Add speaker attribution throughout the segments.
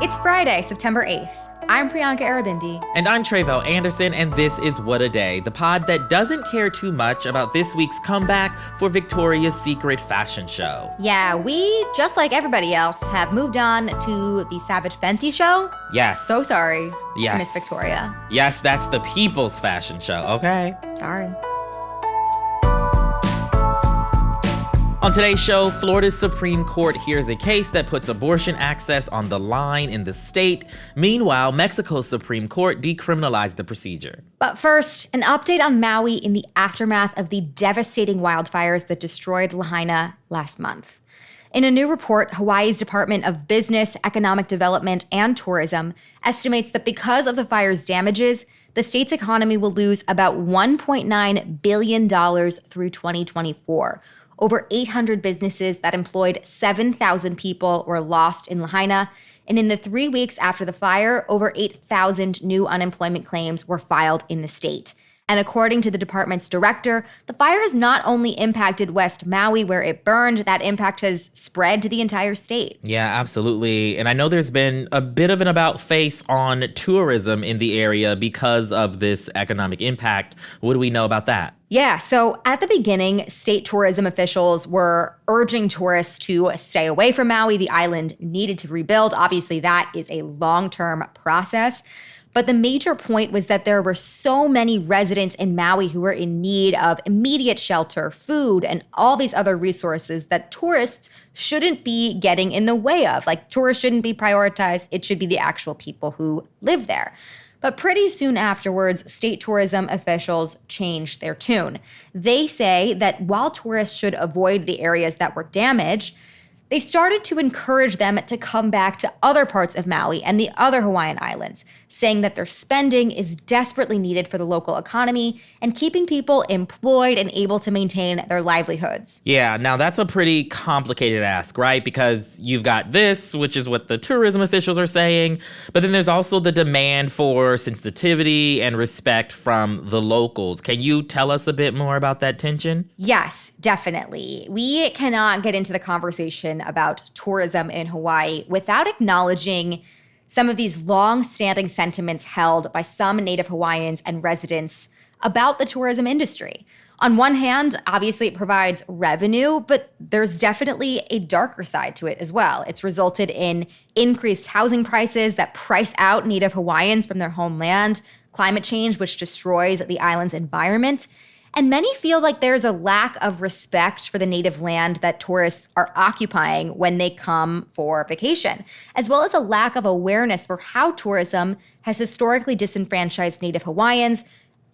Speaker 1: It's Friday, September 8th. I'm Priyanka Arabindi.
Speaker 2: And I'm Trevo Anderson, and this is What a Day, the pod that doesn't care too much about this week's comeback for Victoria's Secret fashion show.
Speaker 1: Yeah, we, just like everybody else, have moved on to the Savage Fenty show.
Speaker 2: Yes.
Speaker 1: So sorry
Speaker 2: Yes.
Speaker 1: to Miss Victoria.
Speaker 2: Yes, that's the people's fashion show, okay?
Speaker 1: Sorry.
Speaker 2: On today's show, Florida's Supreme Court hears a case that puts abortion access on the line in the state. Meanwhile, Mexico's Supreme Court decriminalized the procedure.
Speaker 1: But first, an update on Maui in the aftermath of the devastating wildfires that destroyed Lahaina last month. In a new report, Hawaii's Department of Business, Economic Development, and Tourism estimates that because of the fire's damages, the state's economy will lose about $1.9 billion through 2024. Over 800 businesses that employed 7,000 people were lost in Lahaina. And in the 3 weeks after the fire, over 8,000 new unemployment claims were filed in the state. And according to the department's director, the fire has not only impacted West Maui where it burned, that impact has spread to the entire state.
Speaker 2: Yeah, absolutely. And I know there's been a bit of an about face on tourism in the area because of this economic impact. What do we know about that?
Speaker 1: Yeah, so at the beginning, state tourism officials were urging tourists to stay away from Maui. The island needed to rebuild. Obviously, that is a long-term process. But the major point was that there were so many residents in Maui who were in need of immediate shelter, food, and all these other resources that tourists shouldn't be getting in the way of. Like, tourists shouldn't be prioritized. It should be the actual people who live there. But pretty soon afterwards, state tourism officials changed their tune. They say that while tourists should avoid the areas that were damaged, they started to encourage them to come back to other parts of Maui and the other Hawaiian islands, saying that their spending is desperately needed for the local economy and keeping people employed and able to maintain their livelihoods.
Speaker 2: Yeah, now that's a pretty complicated ask, right? Because you've got this, which is what the tourism officials are saying, but then there's also the demand for sensitivity and respect from the locals. Can you tell us a bit more about that tension?
Speaker 1: Yes, definitely. We cannot get into the conversation about tourism in Hawaii without acknowledging some of these long-standing sentiments held by some Native Hawaiians and residents about the tourism industry. On one hand, obviously it provides revenue, but there's definitely a darker side to it as well. It's resulted in increased housing prices that price out Native Hawaiians from their homeland, climate change, which destroys the island's environment. And many feel like there's a lack of respect for the native land that tourists are occupying when they come for vacation, as well as a lack of awareness for how tourism has historically disenfranchised Native Hawaiians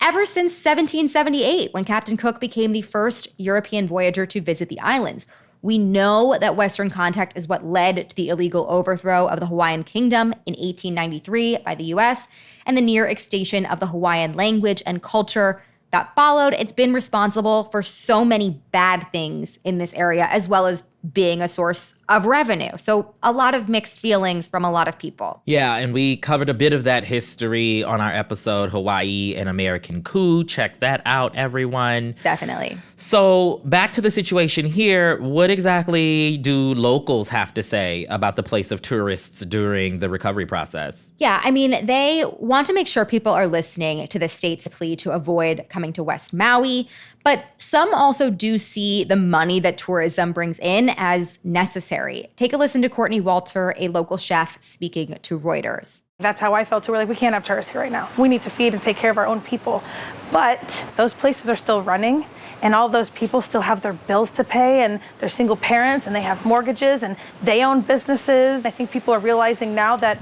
Speaker 1: ever since 1778, when Captain Cook became the first European voyager to visit the islands. We know that Western contact is what led to the illegal overthrow of the Hawaiian kingdom in 1893 by the U.S. and the near extinction of the Hawaiian language and culture that followed. It's been responsible for so many bad things in this area, as well as being a source of revenue. So a lot of mixed feelings from a lot of people.
Speaker 2: Yeah, and we covered a bit of that history on our episode, Hawaii, an American Coup. Check that out, everyone.
Speaker 1: Definitely.
Speaker 2: So back to the situation here. What exactly do locals have to say about the place of tourists during the recovery process?
Speaker 1: Yeah, I mean, they want to make sure people are listening to the state's plea to avoid coming to West Maui. But some also do see the money that tourism brings in as necessary. Take a listen to Courtney Walter, a local chef, speaking to Reuters.
Speaker 3: That's how I felt too. We're like, we can't have tourists here right now. We need to feed and take care of our own people. But those places are still running, and all those people still have their bills to pay, and they're single parents, and they have mortgages, and they own businesses. I think people are realizing now that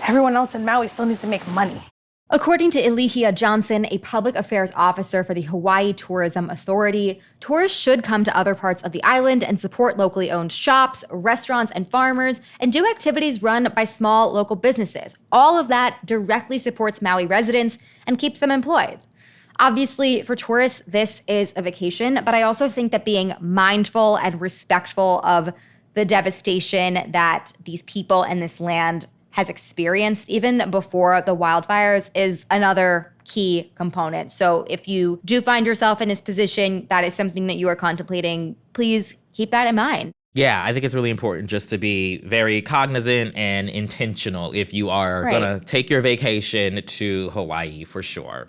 Speaker 3: everyone else in Maui still needs to make money.
Speaker 1: According to Elihia Johnson, a public affairs officer for the Hawaii Tourism Authority, tourists should come to other parts of the island and support locally owned shops, restaurants, and farmers, and do activities run by small local businesses. All of that directly supports Maui residents and keeps them employed. Obviously, for tourists, this is a vacation, but I also think that being mindful and respectful of the devastation that these people and this land has experienced even before the wildfires is another key component. So if you do find yourself in this position, that is something that you are contemplating, please keep that in mind.
Speaker 2: Yeah, I think it's really important just to be very cognizant and intentional if you are
Speaker 1: Right.
Speaker 2: going to take your vacation to Hawaii for sure.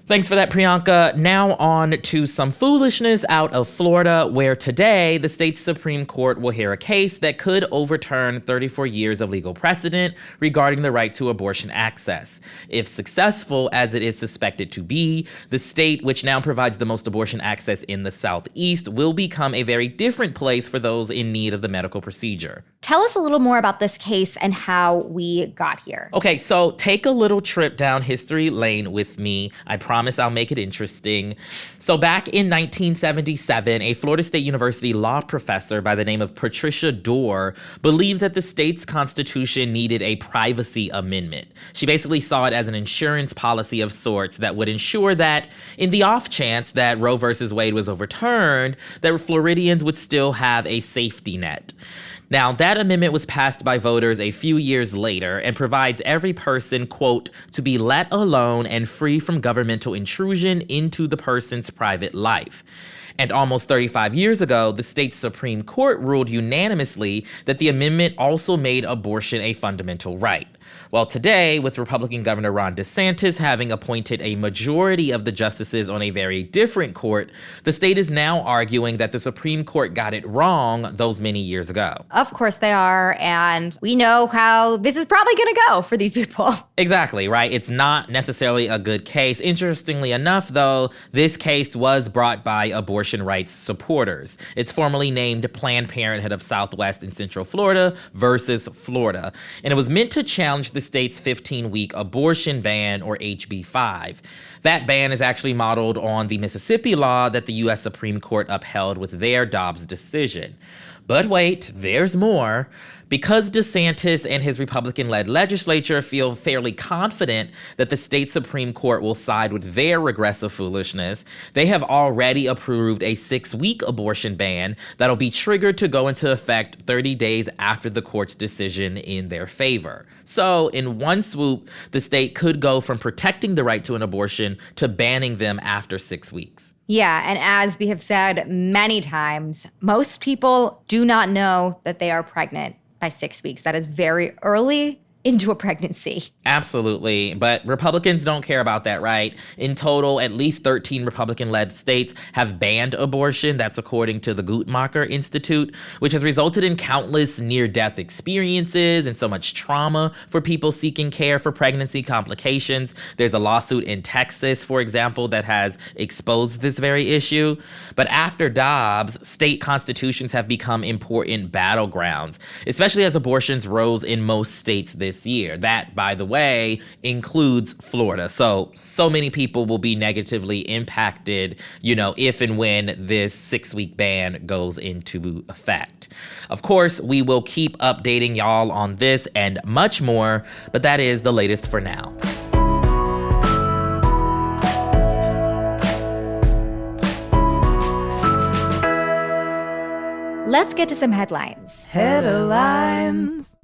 Speaker 2: Thanks for that, Priyanka. Now on to some foolishness out of Florida, where today the state's Supreme Court will hear a case that could overturn 34 years of legal precedent regarding the right to abortion access. If successful, as it is suspected to be, the state, which now provides the most abortion access in the Southeast, will become a very different place for those in need of the medical procedure.
Speaker 1: Tell us a little more about this case and how we got here.
Speaker 2: Okay, so take a little trip down history lane with me. I promise I'll make it interesting. So back in 1977, a Florida State University law professor by the name of Patricia Dorr believed that the state's constitution needed a privacy amendment. She basically saw it as an insurance policy of sorts that would ensure that in the off chance that Roe versus Wade was overturned, that Floridians would still have a safety net. Now, that amendment was passed by voters a few years later and provides every person, quote, to be let alone and free from governmental intrusion into the person's private life. And almost 35 years ago, the state's Supreme Court ruled unanimously that the amendment also made abortion a fundamental right. Well, today, with Republican Governor Ron DeSantis having appointed a majority of the justices on a very different court, the state is now arguing that the Supreme Court got it wrong those many years ago.
Speaker 1: Of course they are, and we know how this is probably going to go for these people.
Speaker 2: Exactly, right? It's not necessarily a good case. Interestingly enough, though, this case was brought by abortion rights supporters. It's formally named Planned Parenthood of Southwest and Central Florida versus Florida, and it was meant to challenge the state's 15-week abortion ban, or HB 5. That ban is actually modeled on the Mississippi law that the U.S. Supreme Court upheld with their Dobbs decision. But wait, there's more. Because DeSantis and his Republican-led legislature feel fairly confident that the state Supreme Court will side with their regressive foolishness, they have already approved a 6-week abortion ban that'll be triggered to go into effect 30 days after the court's decision in their favor. So, in one swoop, the state could go from protecting the right to an abortion to banning them after 6 weeks.
Speaker 1: Yeah, and as we have said many times, most people do not know that they are pregnant by 6 weeks. That is very early into a pregnancy.
Speaker 2: Absolutely. But Republicans don't care about that, right? In total, at least 13 Republican-led states have banned abortion. That's according to the Guttmacher Institute, which has resulted in countless near-death experiences and so much trauma for people seeking care for pregnancy complications. There's a lawsuit in Texas, for example, that has exposed this very issue. But after Dobbs, state constitutions have become important battlegrounds, especially as abortions rose in most states this year. That, by the way, includes Florida. So many people will be negatively impacted, if and when this 6-week ban goes into effect. Of course, we will keep updating y'all on this and much more, but that is the latest for now.
Speaker 1: Let's get to some headlines.
Speaker 3: Headlines.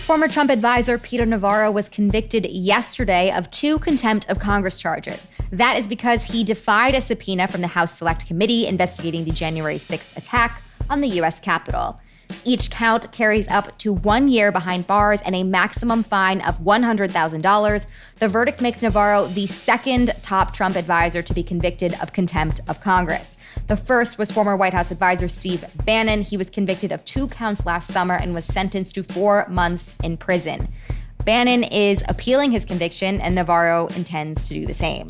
Speaker 1: Former Trump advisor Peter Navarro was convicted yesterday of 2 contempt of Congress charges. That is because he defied a subpoena from the House Select Committee investigating the January 6th attack on the U.S. Capitol. Each count carries up to 1 year behind bars and a maximum fine of $100,000. The verdict makes Navarro the second top Trump advisor to be convicted of contempt of Congress. The first was former White House advisor Steve Bannon. He was convicted of 2 counts last summer and was sentenced to 4 months in prison. Bannon is appealing his conviction, and Navarro intends to do the same.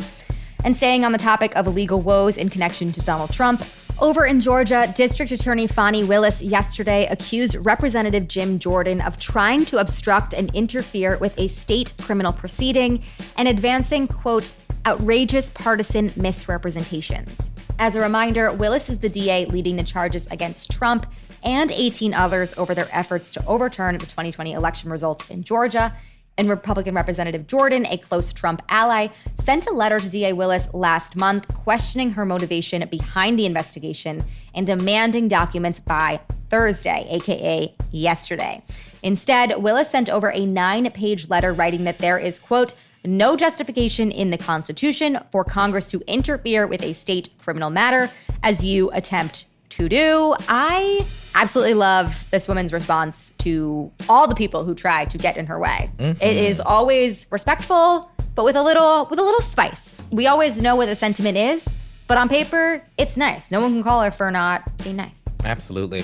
Speaker 1: And staying on the topic of illegal woes in connection to Donald Trump, over in Georgia, District Attorney Fani Willis yesterday accused Representative Jim Jordan of trying to obstruct and interfere with a state criminal proceeding and advancing, quote, outrageous partisan misrepresentations. As a reminder, Willis is the DA leading the charges against Trump and 18 others over their efforts to overturn the 2020 election results in Georgia. And Republican Representative Jordan, a close Trump ally, sent a letter to DA Willis last month questioning her motivation behind the investigation and demanding documents by Thursday, aka yesterday. Instead, Willis sent over a 9-page letter writing that there is, quote, no justification in the Constitution for Congress to interfere with a state criminal matter, as you attempt to do. I absolutely love this woman's response to all the people who try to get in her way. It is always respectful, but with a little spice. We always know what the sentiment is, but on paper, it's nice. No one can call her for not being nice.
Speaker 2: Absolutely.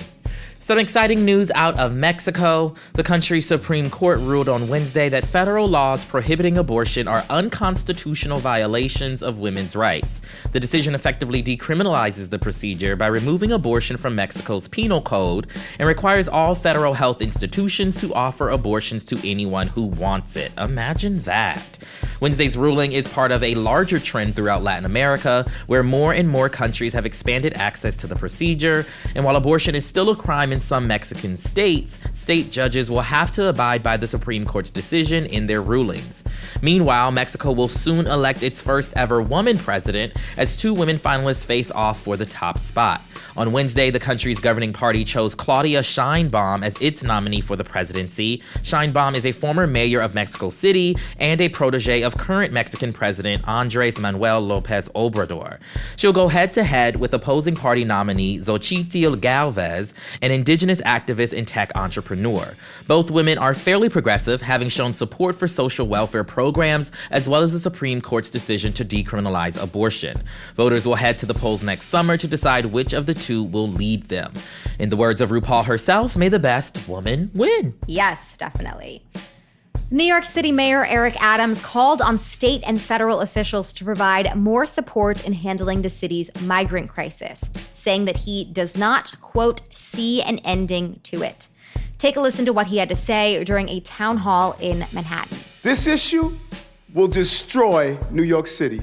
Speaker 2: Some exciting news out of Mexico. The country's Supreme Court ruled on Wednesday that federal laws prohibiting abortion are unconstitutional violations of women's rights. The decision effectively decriminalizes the procedure by removing abortion from Mexico's penal code and requires all federal health institutions to offer abortions to anyone who wants it. Imagine that. Wednesday's ruling is part of a larger trend throughout Latin America, where more and more countries have expanded access to the procedure. And while abortion is still a crime in some Mexican states, state judges will have to abide by the Supreme Court's decision in their rulings. Meanwhile, Mexico will soon elect its first ever woman president as two women finalists face off for the top spot. On Wednesday, the country's governing party chose Claudia Sheinbaum as its nominee for the presidency. Sheinbaum is a former mayor of Mexico City and a protege of current Mexican president Andrés Manuel López Obrador. She'll go head-to-head with opposing party nominee Xochitl Gálvez, an indigenous activist and tech entrepreneur. Both women are fairly progressive, having shown support for social welfare programs, as well as the Supreme Court's decision to decriminalize abortion. Voters will head to the polls next summer to decide which of the two will lead them. In the words of RuPaul herself, may the best woman win.
Speaker 1: Yes, definitely. New York City Mayor Eric Adams called on state and federal officials to provide more support in handling the city's migrant crisis, saying that he does not, quote, see an ending to it. Take a listen to what he had to say during a town hall in Manhattan.
Speaker 4: This issue will destroy New York City.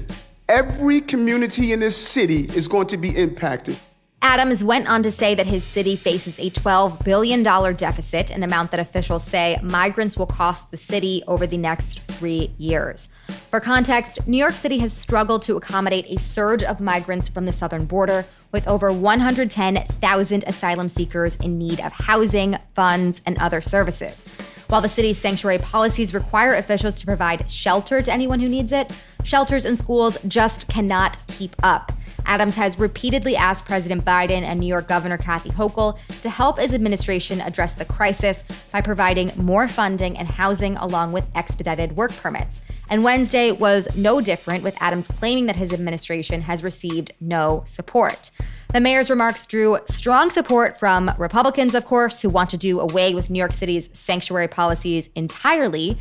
Speaker 4: Every community in this city is going to be impacted.
Speaker 1: Adams went on to say that his city faces a $12 billion deficit, an amount that officials say migrants will cost the city over the next 3 years. For context, New York City has struggled to accommodate a surge of migrants from the southern border, with over 110,000 asylum seekers in need of housing, funds, and other services. While the city's sanctuary policies require officials to provide shelter to anyone who needs it, shelters and schools just cannot keep up. Adams has repeatedly asked President Biden and New York Governor Kathy Hochul to help his administration address the crisis by providing more funding and housing along with expedited work permits. And Wednesday was no different, with Adams claiming that his administration has received no support. The mayor's remarks drew strong support from Republicans, of course, who want to do away with New York City's sanctuary policies entirely.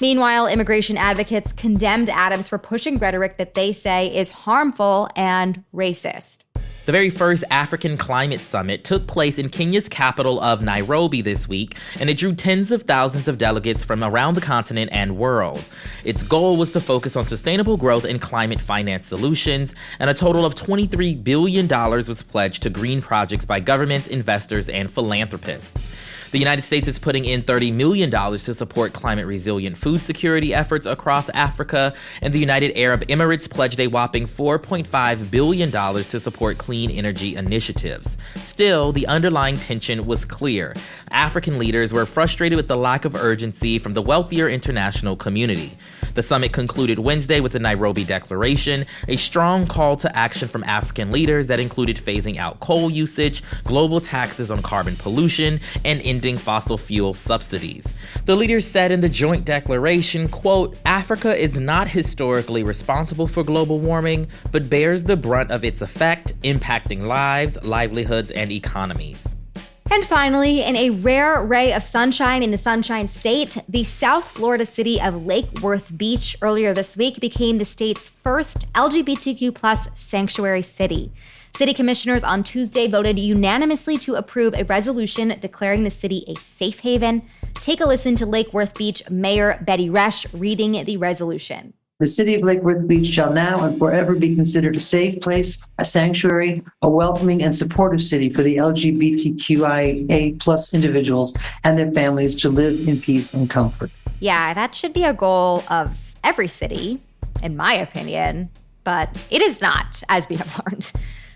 Speaker 1: Meanwhile, immigration advocates condemned Adams for pushing rhetoric that they say is harmful and racist.
Speaker 2: The very first African Climate Summit took place in Kenya's capital of Nairobi this week, and it drew tens of thousands of delegates from around the continent and world. Its goal was to focus on sustainable growth and climate finance solutions, and a total of $23 billion was pledged to green projects by governments, investors, and philanthropists. The United States is putting in $30 million to support climate-resilient food security efforts across Africa, and the United Arab Emirates pledged a whopping $4.5 billion to support clean energy initiatives. Still, the underlying tension was clear. African leaders were frustrated with the lack of urgency from the wealthier international community. The summit concluded Wednesday with the Nairobi Declaration, a strong call to action from African leaders that included phasing out coal usage, global taxes on carbon pollution, and ending fossil fuel subsidies. The leaders said in the joint declaration, quote, "Africa is not historically responsible for global warming, but bears the brunt of its effect, impacting lives, livelihoods, and economies."
Speaker 1: And finally, in a rare ray of sunshine in the Sunshine State, the South Florida city of Lake Worth Beach earlier this week became the state's first LGBTQ+ sanctuary city. City commissioners on Tuesday voted unanimously to approve a resolution declaring the city a safe haven. Take a listen to Lake Worth Beach Mayor Betty Resch reading the resolution.
Speaker 5: The city of Lake Worth Beach shall now and forever be considered a safe place, a sanctuary, a welcoming and supportive city for the LGBTQIA+ individuals and their families to live in peace and comfort.
Speaker 1: Yeah, that should be a goal of every city, in my opinion, but it is not, as we have learned.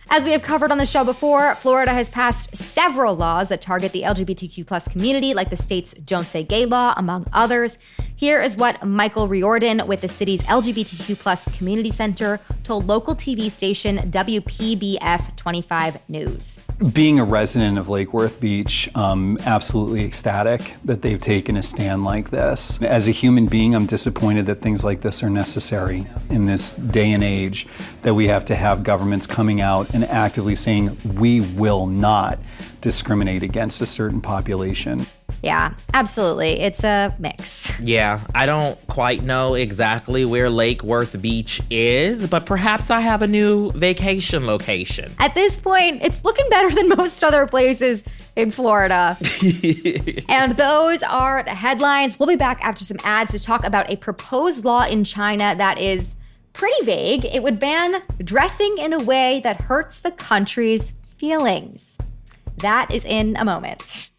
Speaker 1: As we have covered on the show before, Florida has passed several laws that target the LGBTQ+ community, like the state's Don't Say Gay law, among others. Here is what Michael Riordan with the city's LGBTQ plus community center told local TV station WPBF 25 News.
Speaker 6: Being a resident of Lake Worth Beach, absolutely ecstatic that they've taken a stand like this. As a human being, I'm disappointed that things like this are necessary in this day and age, that we have to have governments coming out and actively saying we will not discriminate against a certain population.
Speaker 1: Yeah, absolutely. It's a mix.
Speaker 2: Yeah, I don't quite know exactly where Lake Worth Beach is, but perhaps I have a new vacation location.
Speaker 1: At this point, it's looking better than most other places in Florida. And those are the headlines. We'll be back after some ads to talk about a proposed law in China that is pretty vague. It would ban dressing in a way that hurts the country's feelings. That is in a moment.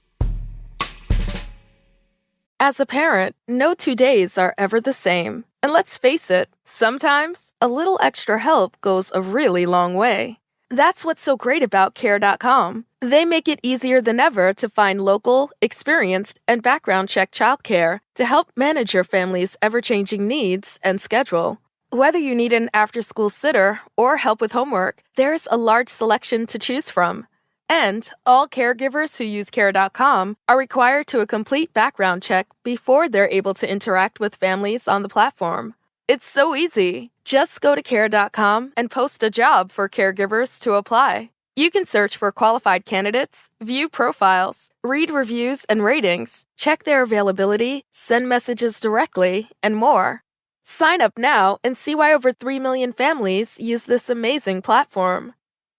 Speaker 7: As a parent, no 2 days are ever the same. And let's face it, sometimes a little extra help goes a really long way. That's what's so great about Care.com. They make it easier than ever to find local, experienced, and background check childcare to help manage your family's ever-changing needs and schedule. Whether you need an after-school sitter or help with homework, there's a large selection to choose from. And all caregivers who use Care.com are required to a complete background check before they're able to interact with families on the platform. It's so easy. Just go to Care.com and post a job for caregivers to apply. You can search for qualified candidates, view profiles, read reviews and ratings, check their availability, send messages directly, and more. Sign up now and see why over 3 million families use this amazing platform.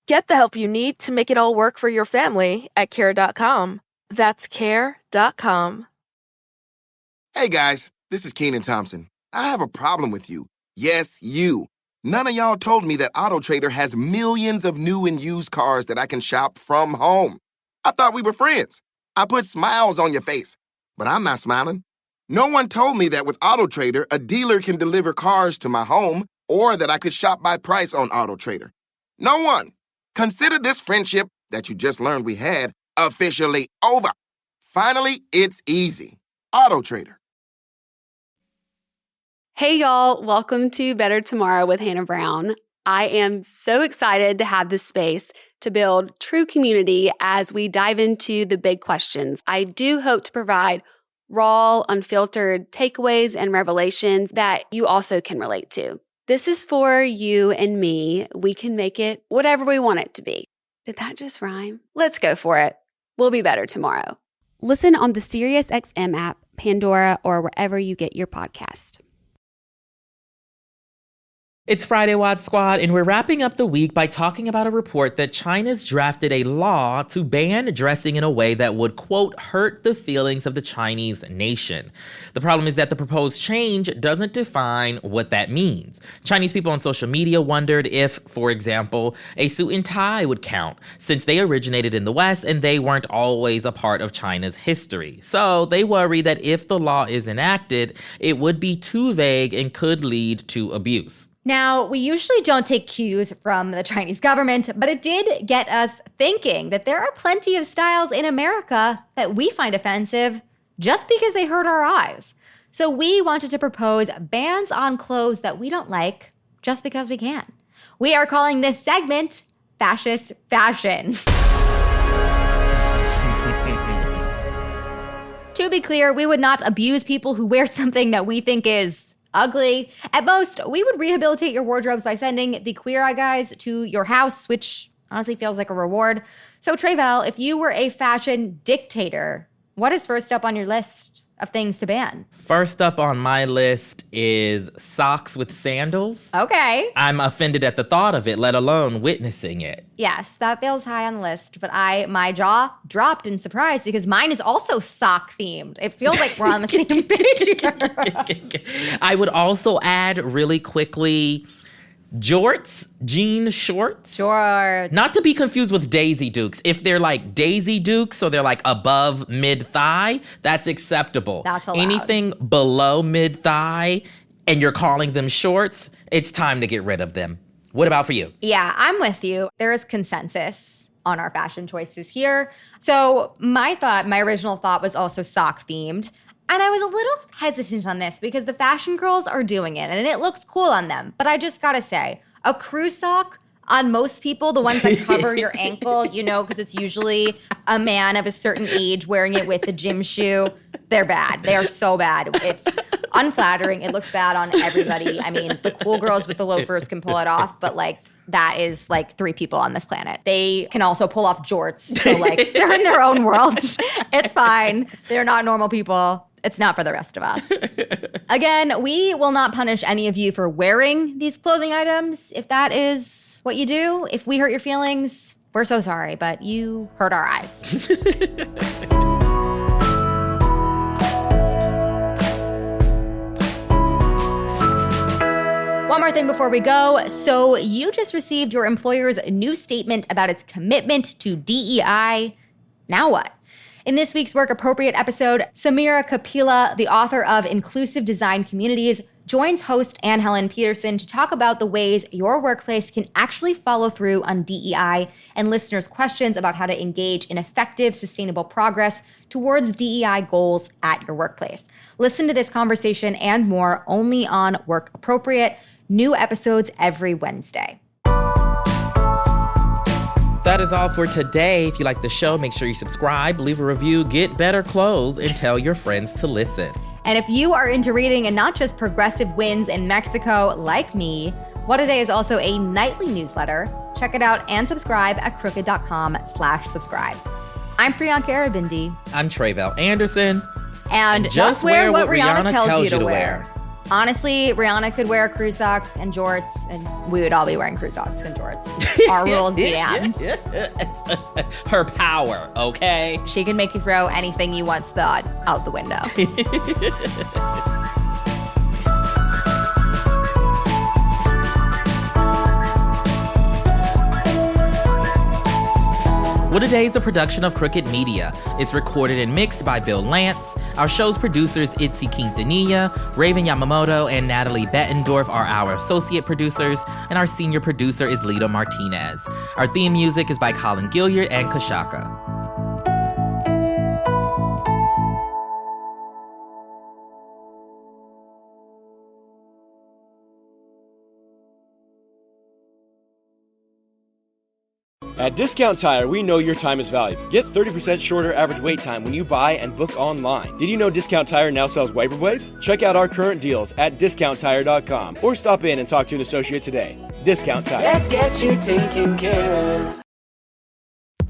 Speaker 7: Get the help you need to make it all work for your family at Care.com. That's Care.com.
Speaker 8: Hey guys, this is Keenan Thompson. I have a problem with you. Yes, you. None of y'all told me that AutoTrader has millions of new and used cars that I can shop from home. I thought we were friends. I put smiles on your face, but I'm not smiling. No one told me that with AutoTrader, a dealer can deliver cars to my home or that I could shop by price on AutoTrader. No one. Consider this friendship that you just learned we had officially over. Finally, it's easy. AutoTrader.
Speaker 9: Hey, y'all. Welcome to Better Tomorrow with Hannah Brown. I am so excited to have this space to build true community as we dive into the big questions. I do hope to provide raw, unfiltered takeaways and revelations that you also can relate to. This is for you and me. We can make it whatever we want it to be. Did that just rhyme? Let's go for it. We'll be better tomorrow. Listen on the SiriusXM app, Pandora, or wherever you get your podcast.
Speaker 2: It's Friday, Wad Squad, and we're wrapping up the week by talking about a report that China's drafted a law to ban dressing in a way that would, quote, hurt the feelings of the Chinese nation. The problem is that the proposed change doesn't define what that means. Chinese people on social media wondered if, for example, a suit and tie would count, since they originated in the West and they weren't always a part of China's history. So they worry that if the law is enacted, it would be too vague and could lead to abuse.
Speaker 1: Now, we usually don't take cues from the Chinese government, but it did get us thinking that there are plenty of styles in America that we find offensive just because they hurt our eyes. So we wanted to propose bans on clothes that we don't like just because we can. We are calling this segment Fascist Fashion. To be clear, we would not abuse people who wear something that we think is ugly. At most, we would rehabilitate your wardrobes by sending the Queer Eye guys to your house, which honestly feels like a reward. So Tre'vell, if you were a fashion dictator, what is first up on your list of things to ban?
Speaker 2: First up on my list is socks with sandals.
Speaker 1: Okay.
Speaker 2: I'm offended at the thought of it, let alone witnessing it.
Speaker 1: Yes, that feels high on the list, but my jaw dropped in surprise because mine is also sock themed. It feels like we're on the same page here.
Speaker 2: I would also add really quickly jorts, jean shorts.
Speaker 1: Shorts.
Speaker 2: Not to be confused with Daisy Dukes. If they're like Daisy Dukes, so they're like above mid-thigh, that's acceptable.
Speaker 1: That's allowed.
Speaker 2: Anything below mid-thigh and you're calling them shorts, it's time to get rid of them. What about for you?
Speaker 1: Yeah, I'm with you. There is consensus on our fashion choices here. So my original thought was also sock themed. And I was a little hesitant on this because the fashion girls are doing it and it looks cool on them. But I just gotta say, a crew sock on most people, the ones that cover your ankle, because it's usually a man of a certain age wearing it with a gym shoe, they're bad. They are so bad. It's unflattering. It looks bad on everybody. I mean, the cool girls with the loafers can pull it off, but that is 3 people on this planet. They can also pull off jorts. So they're in their own world. It's fine. They're not normal people. It's not for the rest of us. Again, we will not punish any of you for wearing these clothing items. If that is what you do, if we hurt your feelings, we're so sorry, but you hurt our eyes. One more thing before we go. So you just received your employer's new statement about its commitment to DEI. Now what? In this week's Work Appropriate episode, Samira Kapila, the author of Inclusive Design Communities, joins host Anne Helen Peterson to talk about the ways your workplace can actually follow through on DEI and listeners' questions about how to engage in effective, sustainable progress towards DEI goals at your workplace. Listen to this conversation and more only on Work Appropriate. New episodes every Wednesday.
Speaker 2: That is all for today. If you like the show, make sure you subscribe, leave a review, get better clothes, and tell your friends to listen.
Speaker 1: And if you are into reading and not just progressive wins in Mexico like me, What A Day is also a nightly newsletter. Check it out and subscribe at crooked.com/subscribe. I'm Priyanka Arabindi.
Speaker 2: I'm Tre'vell Anderson.
Speaker 1: And just wear what Rihanna tells you to wear. Honestly, Rihanna could wear crew socks and jorts, and we would all be wearing crew socks and jorts. Our rules stand.
Speaker 2: Her power, okay?
Speaker 1: She can make you throw anything you once thought out the window.
Speaker 2: What A Day is a production of Crooked Media. It's recorded and mixed by Bill Lance. Our show's producers, Itzi Quintanilla, Raven Yamamoto, and Natalie Bettendorf are our associate producers, and our senior producer is Lito Martinez. Our theme music is by Colin Gilliard and Kashaka.
Speaker 10: At Discount Tire, we know your time is valuable. Get 30% shorter average wait time when you buy and book online. Did you know Discount Tire now sells wiper blades? Check out our current deals at discounttire.com or stop in and talk to an associate today. Discount Tire.
Speaker 11: Let's get you taken care of.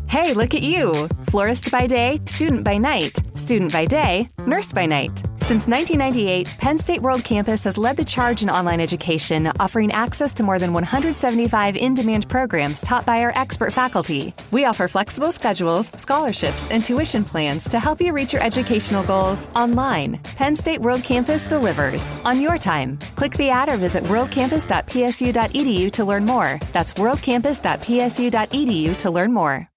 Speaker 11: Hey, look at you. Florist by day, student by night. Student by day, nurse by night. Since 1998, Penn State World Campus has led the charge in online education, offering access to more than 175 in-demand programs taught by our expert faculty. We offer flexible schedules, scholarships, and tuition plans to help you reach your educational goals online. Penn State World Campus delivers on your time. Click the ad or visit worldcampus.psu.edu to learn more. That's worldcampus.psu.edu to learn more.